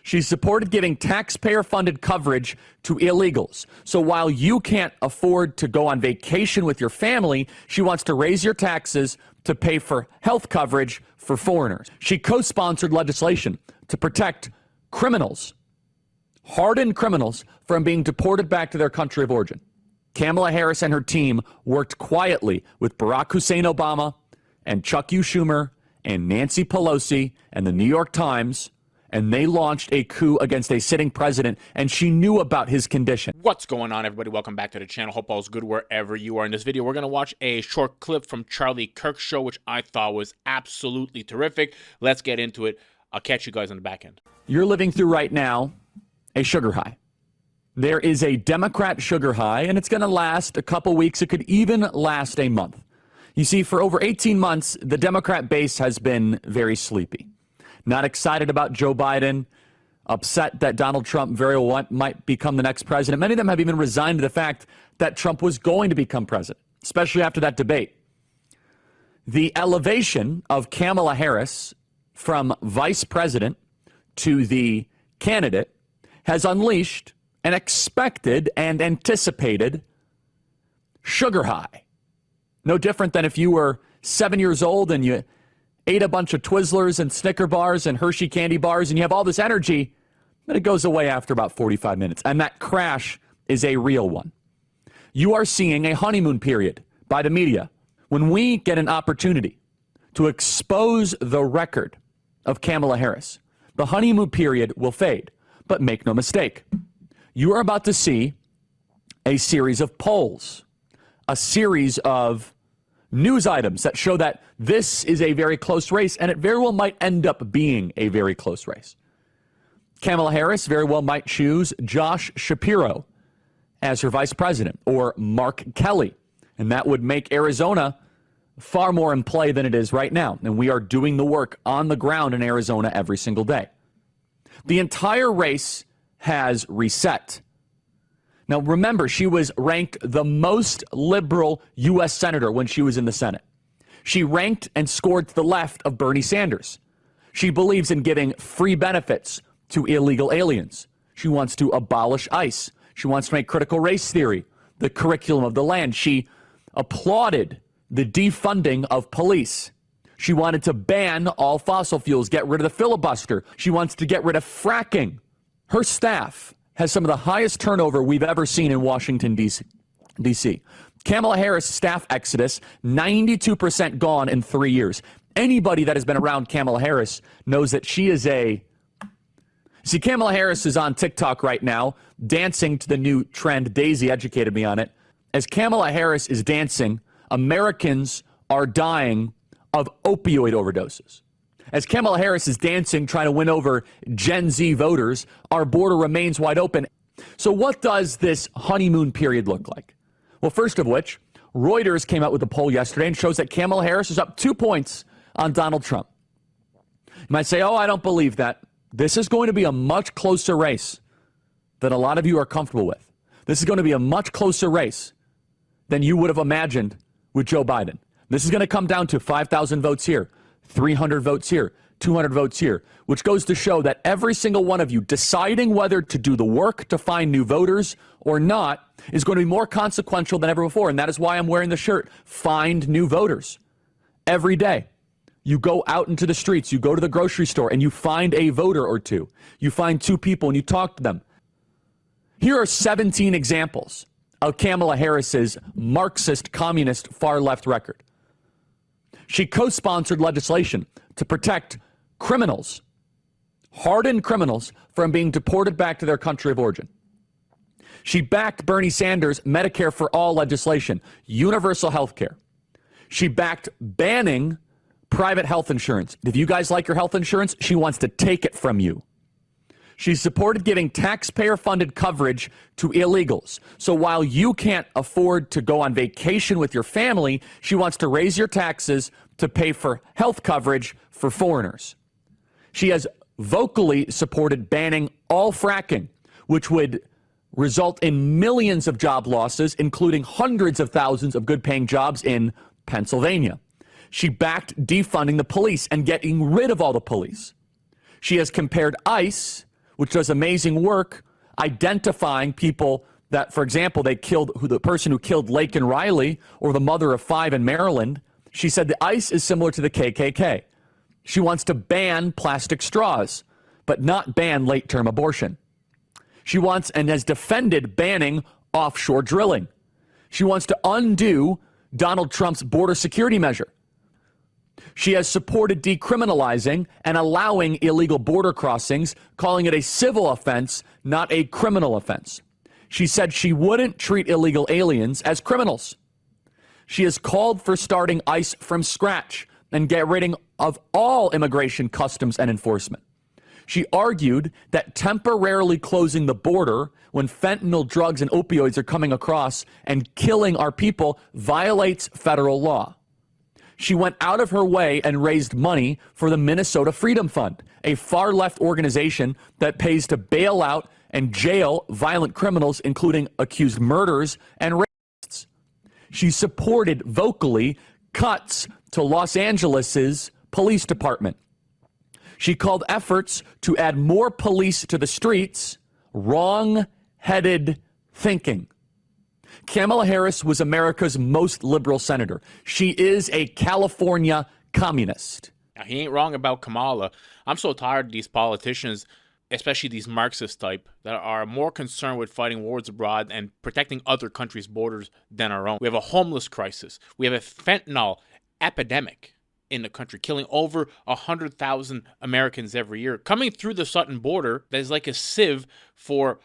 She supported giving taxpayer-funded coverage to illegals. So while you can't afford to go on vacation with your family, she wants to raise your taxes to pay for health coverage for foreigners. She co-sponsored legislation to protect criminals, hardened criminals, from being deported back to their country of origin. Kamala Harris and her team worked quietly with Barack Hussein Obama and Chuck U. Schumer and Nancy Pelosi and the New York Times, and they launched a coup against a sitting president, and she knew about his condition. What's going on, everybody? Welcome back to the channel. Hope all's good wherever you are. In this video, we're going to watch a short clip from Charlie Kirk's show, which I thought was absolutely terrific. Let's get into it. I'll catch you guys on the back end. You're living through right now a sugar high. There is a Democrat sugar high, and it's going to last a couple weeks. It could even last a month. You see, for over 18 months, the Democrat base has been very sleepy. Not excited about Joe Biden, upset that Donald Trump very well might become the next president. Many of them have even resigned to the fact that Trump was going to become president, especially after that debate. The elevation of Kamala Harris from vice president to the candidate has unleashed an expected and anticipated sugar high. No different than if you were 7 years old and you ate a bunch of Twizzlers and Snicker bars and Hershey candy bars and you have all this energy, but it goes away after about 45 minutes. And that crash is a real one. You are seeing a honeymoon period by the media. When we get an opportunity to expose the record of Kamala Harris, the honeymoon period will fade. But make no mistake, you are about to see a series of polls, a series of news items that show that this is a very close race, and it very well might end up being a very close race. Kamala Harris very well might choose Josh Shapiro as her vice president, or Mark Kelly, and that would make Arizona far more in play than it is right now, and we are doing the work on the ground in Arizona every single day. The entire race has reset. Now, remember, she was ranked the most liberal U.S. senator when she was in the Senate. She ranked and scored to the left of Bernie Sanders. She believes in giving free benefits to illegal aliens. She wants to abolish ICE. She wants to make critical race theory the curriculum of the land. She applauded the defunding of police. She wanted to ban all fossil fuels, get rid of the filibuster. She wants to get rid of fracking. Her staff has some of the highest turnover we've ever seen in Washington, D.C. Kamala Harris' staff exodus, 92% gone in 3 years. Anybody that has been around Kamala Harris knows that she is a... See, Kamala Harris is on TikTok right now, dancing to the new trend. Daisy educated me on it. As Kamala Harris is dancing, Americans are dying of opioid overdoses. As Kamala Harris is dancing, trying to win over Gen Z voters, our border remains wide open. So what does this honeymoon period look like? Well, first of which, Reuters came out with a poll yesterday and shows that Kamala Harris is up 2 points on Donald Trump. You might say, oh, I don't believe that. This is going to be a much closer race than a lot of you are comfortable with. This is going to be a much closer race than you would have imagined with Joe Biden. This is going to come down to 5,000 votes here, 300 votes here, 200 votes here, which goes to show that every single one of you deciding whether to do the work to find new voters or not is going to be more consequential than ever before. And that is why I'm wearing the shirt, Find New Voters. Every day, you go out into the streets, you go to the grocery store, and you find a voter or two. You find two people and you talk to them. Here are 17 examples of Kamala Harris's Marxist, communist, far-left record. She co-sponsored legislation to protect criminals, hardened criminals, from being deported back to their country of origin. She backed Bernie Sanders' Medicare for All legislation, universal health care. She backed banning private health insurance. If you guys like your health insurance, she wants to take it from you. She supported giving taxpayer-funded coverage to illegals. So while you can't afford to go on vacation with your family, she wants to raise your taxes to pay for health coverage for foreigners. She has vocally supported banning all fracking, which would result in millions of job losses, including hundreds of thousands of good-paying jobs in Pennsylvania. She backed defunding the police and getting rid of all the police. She has compared ICE, which does amazing work identifying people that, for example, they killed the person who killed Laken Riley or the mother of 5 in Maryland. She said the ICE is similar to the KKK. She wants to ban plastic straws, but not ban late-term abortion. She wants and has defended banning offshore drilling. She wants to undo Donald Trump's border security measure. She has supported decriminalizing and allowing illegal border crossings, calling it a civil offense, not a criminal offense. She said she wouldn't treat illegal aliens as criminals. She has called for starting ICE from scratch and get rid of all immigration, customs, and enforcement. She argued that temporarily closing the border when fentanyl, drugs, and opioids are coming across and killing our people violates federal law. She went out of her way and raised money for the Minnesota Freedom Fund, a far-left organization that pays to bail out and jail violent criminals, including accused murderers and rapists. She supported vocally cuts to Los Angeles's police department. She called efforts to add more police to the streets wrong-headed thinking. Kamala Harris was America's most liberal senator. She is a California communist. Now, he ain't wrong about Kamala. I'm so tired of these politicians, especially these Marxist type, that are more concerned with fighting wars abroad and protecting other countries' borders than our own. We have a homeless crisis. We have a fentanyl epidemic in the country, killing over 100,000 Americans every year. Coming through the Sutton border, that is like a sieve for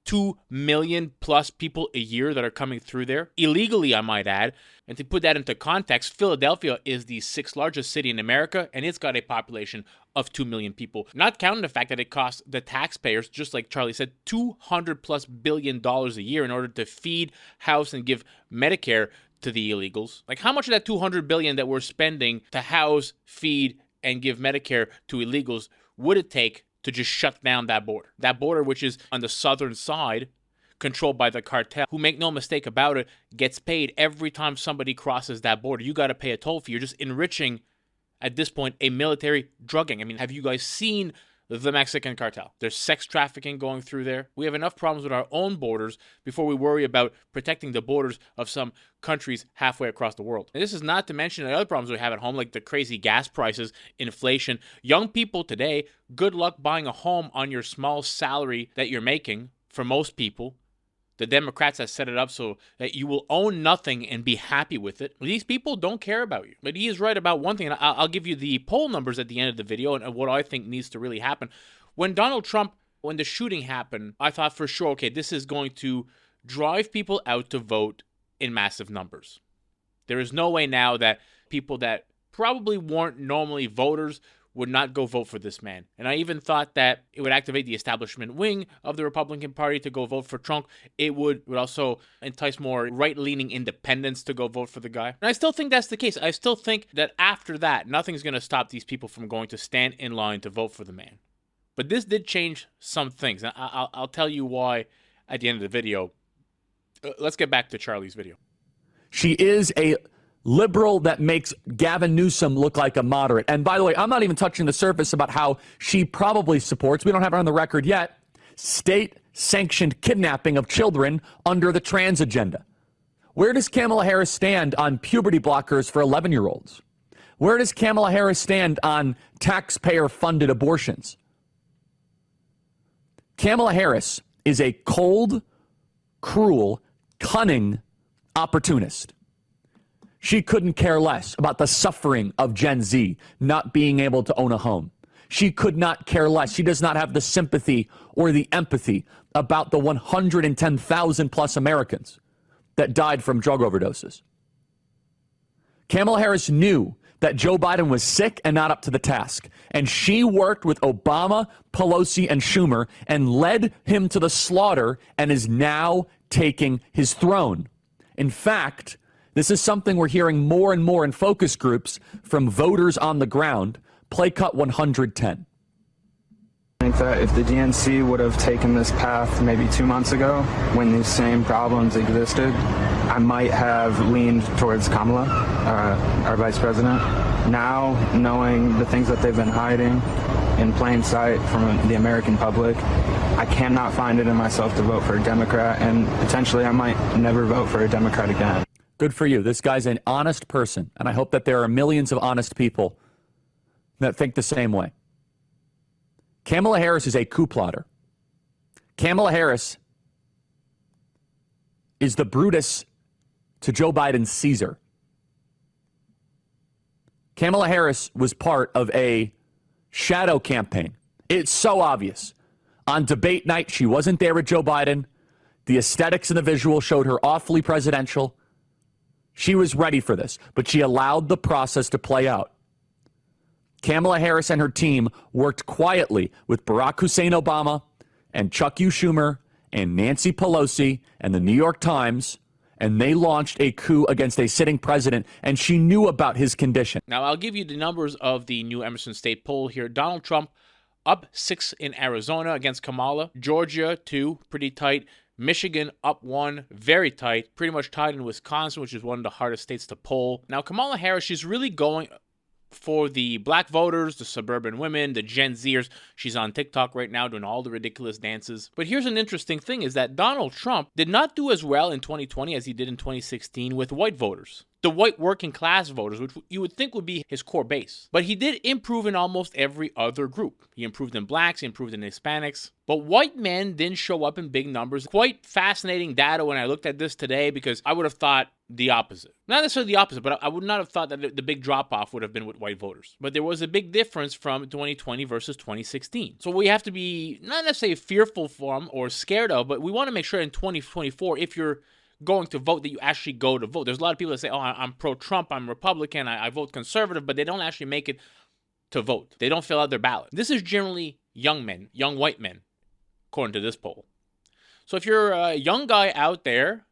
2 million plus people a year that are coming through there, illegally, I might add. And to put that into context, Philadelphia is the 6th largest city in America, and it's got a population of 2 million people. Not counting the fact that it costs the taxpayers, just like Charlie said, $200+ billion a year in order to feed, house, and give Medicare to the illegals. Like, how much of that $200 billion that we're spending to house, feed, and give Medicare to illegals would it take to just shut down that border? That border, which is on the southern side, controlled by the cartel, who, make no mistake about it, gets paid every time somebody crosses that border. You got to pay a toll fee. You're just enriching, at this point, a military drug gang. I mean, have you guys seen the Mexican cartel? There's sex trafficking going through there. We have enough problems with our own borders before we worry about protecting the borders of some countries halfway across the world. And this is not to mention the other problems we have at home, like the crazy gas prices, inflation. Young people today, good luck buying a home on your small salary that you're making. For most people, the Democrats have set it up so that you will own nothing and be happy with it. These people don't care about you. But he is right about one thing, and I'll give you the poll numbers at the end of the video and what I think needs to really happen. When the shooting happened, I thought for sure, okay, this is going to drive people out to vote in massive numbers. There is no way now that people that probably weren't normally voters would not go vote for this man. And I even thought that it would activate the establishment wing of the Republican Party to go vote for Trump. It would also entice more right-leaning independents to go vote for the guy. And I still think that's the case. I still think that after that, nothing's going to stop these people from going to stand in line to vote for the man. But this did change some things. And I'll tell you why at the end of the video. Let's get back to Charlie's video. She is a liberal that makes Gavin Newsom look like a moderate. And by the way, I'm not even touching the surface about how she probably supports, we don't have it on the record yet, state-sanctioned kidnapping of children under the trans agenda. Where does Kamala Harris stand on puberty blockers for 11-year-olds? Where does Kamala Harris stand on taxpayer-funded abortions? Kamala Harris is a cold, cruel, cunning opportunist. She couldn't care less about the suffering of Gen Z not being able to own a home. She could not care less. She does not have the sympathy or the empathy about the 110,000 plus Americans that died from drug overdoses. Kamala Harris knew that Joe Biden was sick and not up to the task, and she worked with Obama, Pelosi, and Schumer and led him to the slaughter and is now taking his throne. In fact, this is something we're hearing more and more in focus groups from voters on the ground. Play cut 110. I think that if the DNC would have taken this path maybe 2 months ago, when these same problems existed, I might have leaned towards Kamala, our vice president. Now, knowing the things that they've been hiding in plain sight from the American public. I cannot find it in myself to vote for a Democrat, and potentially I might never vote for a Democrat again. Good for you. This guy's an honest person, and I hope that there are millions of honest people that think the same way. Kamala Harris is a coup plotter. Kamala Harris is the Brutus to Joe Biden's Caesar. Kamala Harris was part of a shadow campaign. It's so obvious. On debate night, she wasn't there with Joe Biden. The aesthetics and the visual showed her awfully presidential. She was ready for this, but she allowed the process to play out. Kamala Harris and her team worked quietly with Barack Hussein Obama and Chuck U. Schumer and Nancy Pelosi and the New York Times, and they launched a coup against a sitting president, and she knew about his condition. Now, I'll give you the numbers of the new Emerson State poll here. Donald Trump up 6 in Arizona against Kamala. Georgia, 2, pretty tight. Michigan up 1, very tight. Pretty much tied in Wisconsin, which is one of the hardest states to poll. Now, Kamala Harris, she's really going for the black voters, the suburban women, the Gen Zers. She's on TikTok right now doing all the ridiculous dances. But here's an interesting thing is that Donald Trump did not do as well in 2020 as he did in 2016 with white voters. The white working class voters, which you would think would be his core base. But he did improve in almost every other group. He improved in blacks, he improved in Hispanics. But white men didn't show up in big numbers. Quite fascinating data when I looked at this today, because I would have thought the opposite. Not necessarily the opposite, but I would not have thought that the big drop-off would have been with white voters. But there was a big difference from 2020 versus 2016. So we have to be not necessarily fearful from or scared of, but we want to make sure in 2024, if you're going to vote, that you actually go to vote. There's a lot of people that say, oh, I'm pro-Trump, I'm Republican, I vote conservative, but they don't actually make it to vote. They don't fill out their ballot. This is generally young men, young white men, according to this poll. So if you're a young guy out there,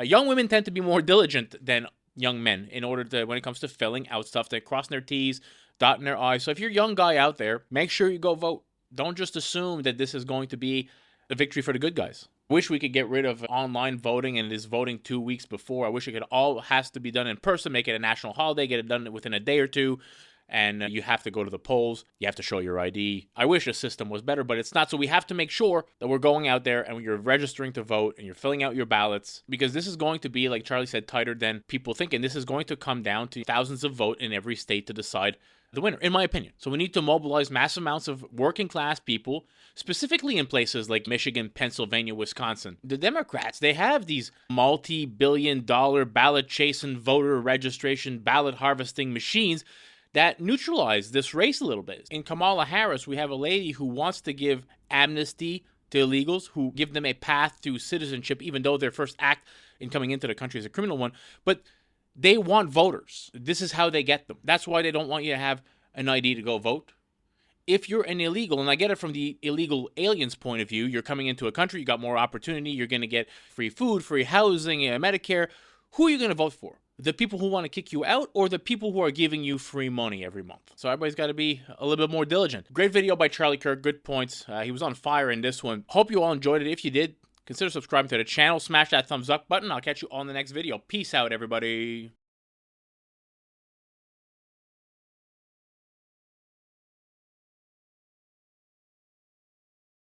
young women tend to be more diligent than young men in order to, when it comes to filling out stuff, they're crossing their T's, dotting their I's. So if you're a young guy out there, make sure you go vote. Don't just assume that this is going to be a victory for the good guys. Wish we could get rid of online voting and this voting 2 weeks before. I wish it could all has to be done in person, make it a national holiday, get it done within a day or two. And you have to go to the polls. You have to show your ID. I wish the system was better, but it's not. So we have to make sure that we're going out there and you're registering to vote and you're filling out your ballots, because this is going to be, like Charlie said, tighter than people think. And this is going to come down to thousands of votes in every state to decide the winner, in my opinion. So we need to mobilize massive amounts of working class people, specifically in places like Michigan, Pennsylvania, Wisconsin. The Democrats, they have these multi-billion-dollar ballot chasing, voter registration, ballot harvesting machines that neutralize this race a little bit. In Kamala Harris, we have a lady who wants to give amnesty to illegals, who give them a path to citizenship, even though their first act in coming into the country is a criminal one. But they want voters. This is how they get them. That's why they don't want you to have an ID to go vote. If you're an illegal, and I get it from the illegal aliens point of view, you're coming into a country, you got more opportunity, you're going to get free food, free housing, Medicare. Who are you going to vote for? The people who want to kick you out, or the people who are giving you free money every month? So everybody's got to be a little bit more diligent. Great video by Charlie Kirk. Good points. He was on fire in this one. Hope you all enjoyed it. If you did, consider subscribing to the channel. Smash that thumbs up button. I'll catch you on the next video. Peace out, everybody.